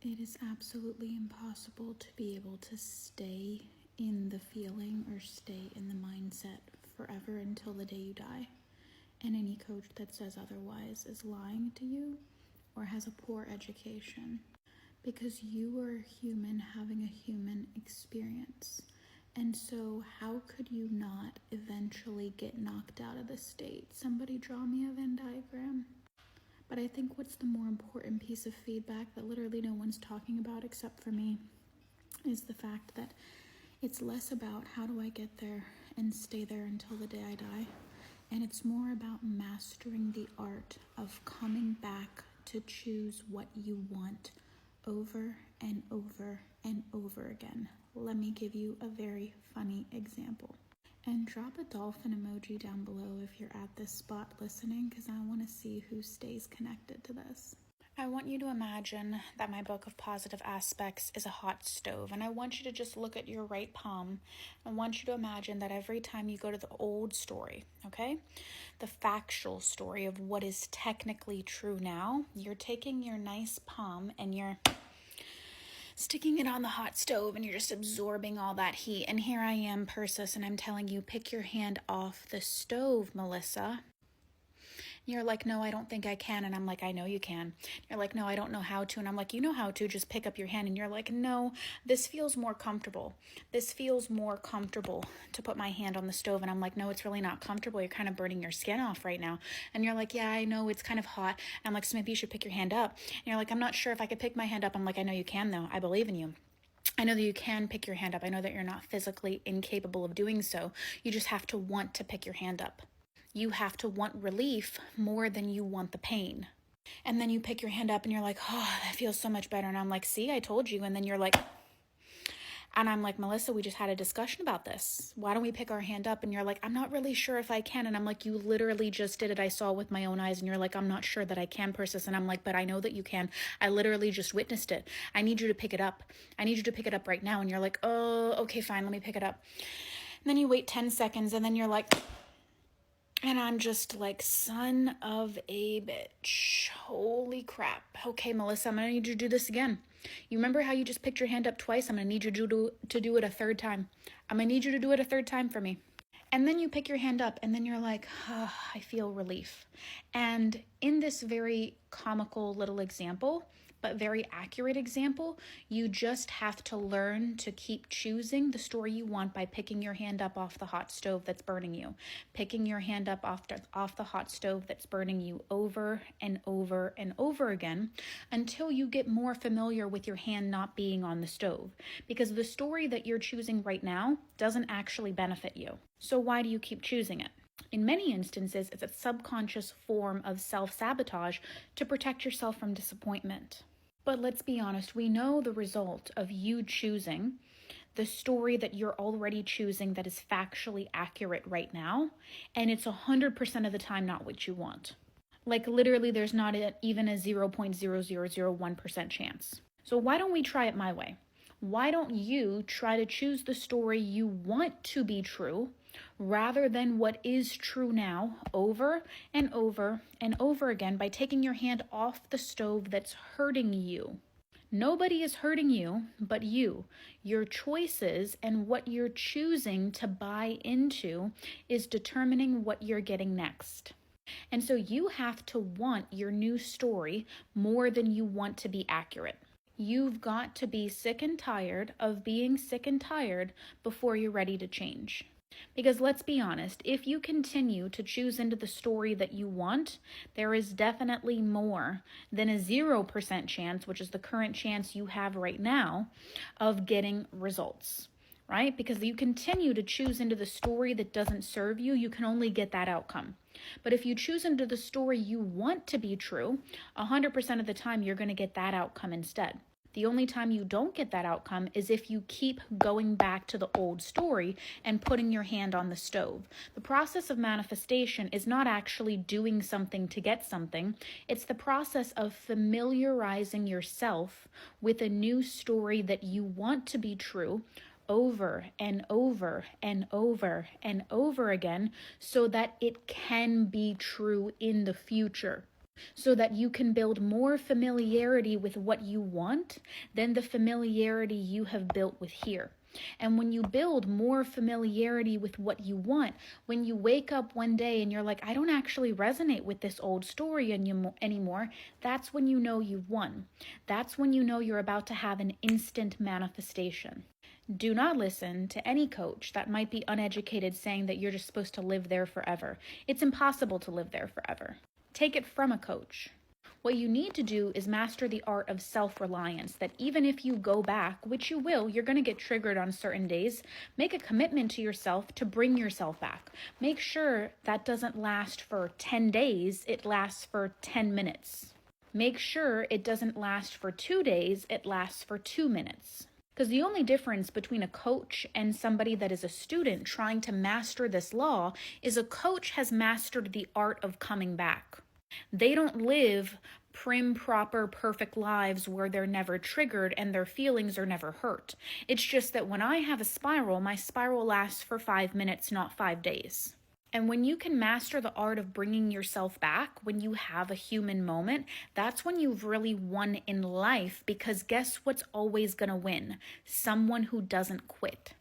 It is absolutely impossible to be able to stay in the feeling or stay in the mindset forever until the day you die. And any coach that says otherwise is lying to you or has a poor education. Because you are a human having a human experience. And so how could you not eventually get knocked out of the state? Somebody draw me a Venn diagram. But I think what's the more important piece of feedback that literally no one's talking about except for me is the fact that it's less about how do I get there and stay there until the day I die. And it's more about mastering the art of coming back to choose what you want over and over and over again. Let me give you a very funny example. And drop a dolphin emoji down below if you're at this spot listening, because I want to see who stays connected to this. I want you to imagine that my book of positive aspects is a hot stove, and I want you to just look at your right palm. I want you to imagine that every time you go to the old story, okay, the factual story of what is technically true now, you're taking your nice palm and you're sticking it on the hot stove and you're just absorbing all that heat. And here I am, Persis, and I'm telling you, pick your hand off the stove, Melissa. You're like, no, I don't think I can. And I'm like, I know you can. You're like, no, I don't know how to. And I'm like, you know how to, just pick up your hand. And you're like, no, this feels more comfortable. This feels more comfortable to put my hand on the stove. And I'm like, no, it's really not comfortable. You're kind of burning your skin off right now. And you're like, yeah, I know, it's kind of hot. And I'm like, so maybe you should pick your hand up. And you're like, I'm not sure if I could pick my hand up. I'm like, I know you can though. I believe in you. I know that you can pick your hand up. I know that you're not physically incapable of doing so. You just have to want to pick your hand up. You have to want relief more than you want the pain. And then you pick your hand up and you're like, oh, that feels so much better. And I'm like, see, I told you. And then you're like, and I'm like, Melissa, we just had a discussion about this. Why don't we pick our hand up? And you're like, I'm not really sure if I can. And I'm like, you literally just did it. I saw with my own eyes. And you're like, I'm not sure that I can, Persis. And I'm like, but I know that you can. I literally just witnessed it. I need you to pick it up. I need you to pick it up right now. And you're like, oh, okay, fine. Let me pick it up. And then you wait 10 seconds and then you're like, and I'm just like, son of a bitch. Holy crap. Okay, Melissa, I'm going to need you to do this again. You remember how you just picked your hand up twice? I'm going to need you to do it a third time. I'm going to need you to do it a third time for me. And then you pick your hand up and then you're like, oh, I feel relief. And in this very comical little example, but very accurate example, you just have to learn to keep choosing the story you want by picking your hand up off the hot stove that's burning you, picking your hand up off the hot stove that's burning you over and over and over again until you get more familiar with your hand not being on the stove. Because the story that you're choosing right now doesn't actually benefit you. So why do you keep choosing it? In many instances, it's a subconscious form of self-sabotage to protect yourself from disappointment. But let's be honest, we know the result of you choosing the story that you're already choosing that is factually accurate right now, and it's 100% of the time not what you want. Like literally there's not even a 0.0001% chance. So why don't we try it my way? Why don't you try to choose the story you want to be true rather than what is true now over and over and over again by taking your hand off the stove that's hurting you? Nobody is hurting you but you. Your choices and what you're choosing to buy into is determining what you're getting next. And so you have to want your new story more than you want to be accurate. You've got to be sick and tired of being sick and tired before you're ready to change. Because let's be honest, if you continue to choose into the story that you want, there is definitely more than a 0% chance, which is the current chance you have right now, of getting results, right? Because you continue to choose into the story that doesn't serve you, you can only get that outcome. But if you choose into the story you want to be true, 100% of the time you're going to get that outcome instead. The only time you don't get that outcome is if you keep going back to the old story and putting your hand on the stove. The process of manifestation is not actually doing something to get something. It's the process of familiarizing yourself with a new story that you want to be true over and over and over and over again so that it can be true in the future. so that you can build more familiarity with what you want than the familiarity you have built with here. And when you build more familiarity with what you want, when you wake up one day and you're like, I don't actually resonate with this old story anymore, that's when you know you've won. That's when you know you're about to have an instant manifestation. Do not listen to any coach that might be uneducated saying that you're just supposed to live there forever. It's impossible to live there forever. Take it from a coach. What you need to do is master the art of self-reliance, that even if you go back, which you will, you're going to get triggered on certain days, make a commitment to yourself to bring yourself back. Make sure that doesn't last for 10 days, it lasts for 10 minutes. Make sure it doesn't last for 2 days, it lasts for 2 minutes. Because the only difference between a coach and somebody that is a student trying to master this law is a coach has mastered the art of coming back. They don't live prim, proper, perfect lives where they're never triggered and their feelings are never hurt. It's just that when I have a spiral, my spiral lasts for 5 minutes, not 5 days. And when you can master the art of bringing yourself back, when you have a human moment, that's when you've really won in life, because guess what's always going to win? Someone who doesn't quit.